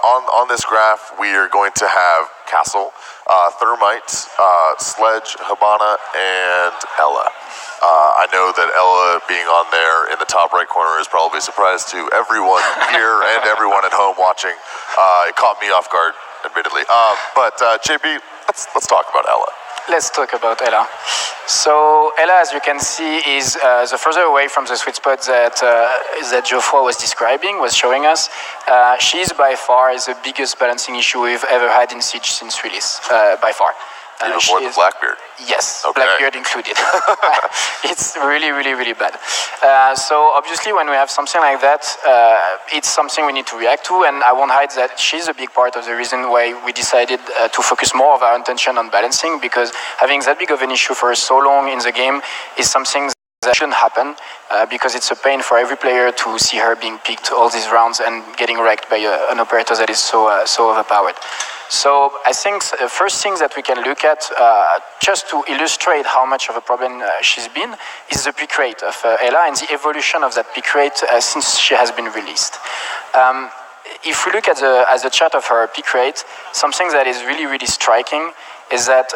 on this graph, we are going to have Castle, Thermite, Sledge, Hibana, and Ela. I know that Ela being on there in the top right corner is probably a surprise to everyone here and everyone at home watching. It caught me off guard, admittedly. But JB, let's talk about Ela. Let's talk about Ela. So Ela, as you can see, is the further away from the sweet spot that Geoffroy was describing, was showing us. She's by far the biggest balancing issue we've ever had in Siege since release, by far. Even more than Blackbeard? Yes, okay. Blackbeard included. It's really, really, really bad. So obviously when we have something like that, it's something we need to react to, and I won't hide that she's a big part of the reason why we decided to focus more of our attention on balancing, because having that big of an issue for so long in the game is something that shouldn't happen, because it's a pain for every player to see her being picked all these rounds and getting wrecked by an operator that is so overpowered. So I think the first thing that we can look at, just to illustrate how much of a problem she's been, is the pick rate of Ela and the evolution of that pick rate since she has been released. If we look at the chart of her pick rate, something that is really, really striking is that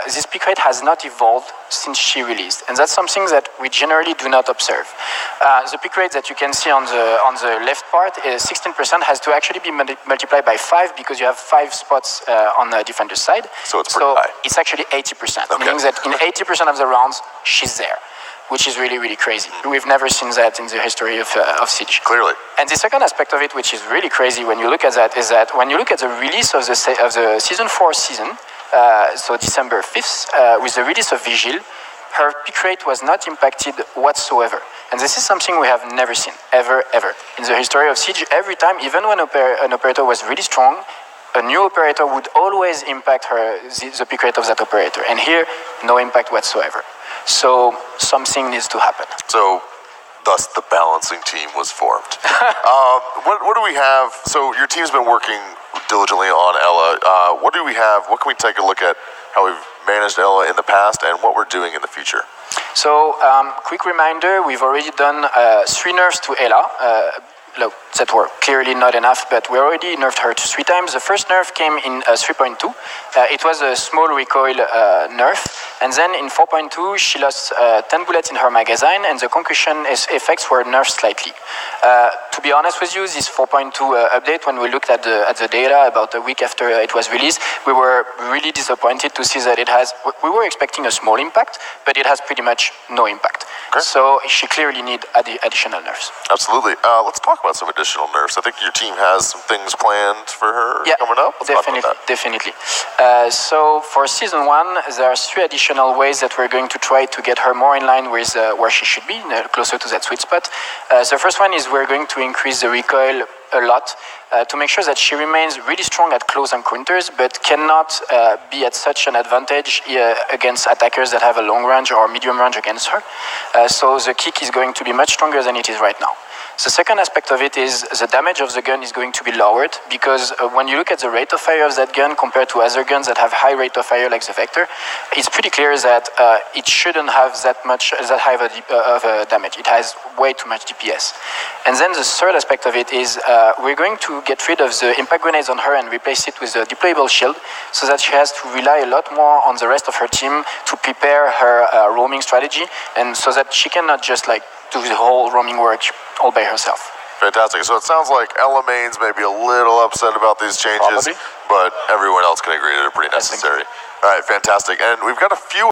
this pick rate has not evolved since she released, and that's something that we generally do not observe. The pick rate that you can see on the left part is 16% has to actually be multiplied by 5 because you have 5 spots on the defender's side. So it's pretty high. It's actually 80%, okay. Meaning that in 80% of the rounds, she's there, which is really, really crazy. We've never seen that in the history of Siege. Clearly. And the second aspect of it, which is really crazy when you look at that, is that when you look at the release of the Season 4 season, so December 5th, with the release of Vigil, her pick rate was not impacted whatsoever. And this is something we have never seen, ever, ever. In the history of Siege, every time, even when an operator was really strong, a new operator would always impact the pick rate of that operator. And here, no impact whatsoever. So something needs to happen. So, thus the balancing team was formed. What do we have? So your team's been working diligently on Ela. What do we have? What can we take a look at how we've managed Ela in the past and what we're doing in the future? So, quick reminder, we've already done 3 nerfs to Ela. That were clearly not enough, but we already nerfed her 3 times. The first nerf came in 3.2. It was a small recoil nerf, and then in 4.2 she lost 10 bullets in her magazine, and the concussion effects were nerfed slightly. To be honest with you, this 4.2 update, when we looked at the data about a week after it was released, we were really disappointed to see that we were expecting a small impact, but it has pretty much no impact. Okay. So she clearly needs additional nerfs. Absolutely. Let's talk about some additional nerfs. I think your team has some things planned for her coming up. Definitely. So for Season 1, there are 3 additional ways that we're going to try to get her more in line with where she should be, closer to that sweet spot. The first one is we're going to increase the recoil a lot to make sure that she remains really strong at close encounters, but cannot be at such an advantage against attackers that have a long range or medium range against her. So the kick is going to be much stronger than it is right now. The second aspect of it is the damage of the gun is going to be lowered, because when you look at the rate of fire of that gun compared to other guns that have high rate of fire like the Vector, it's pretty clear that it shouldn't have that high of a damage. It has way too much DPS. And then the third aspect of it is we're going to get rid of the impact grenades on her and replace it with a deployable shield, so that she has to rely a lot more on the rest of her team to prepare her roaming strategy, and so that she cannot just do the whole roaming work all by herself. Fantastic. So it sounds like Ela mains may be a little upset about these changes, Probably. but everyone else can agree that they're pretty necessary. All right, fantastic. And we've got a few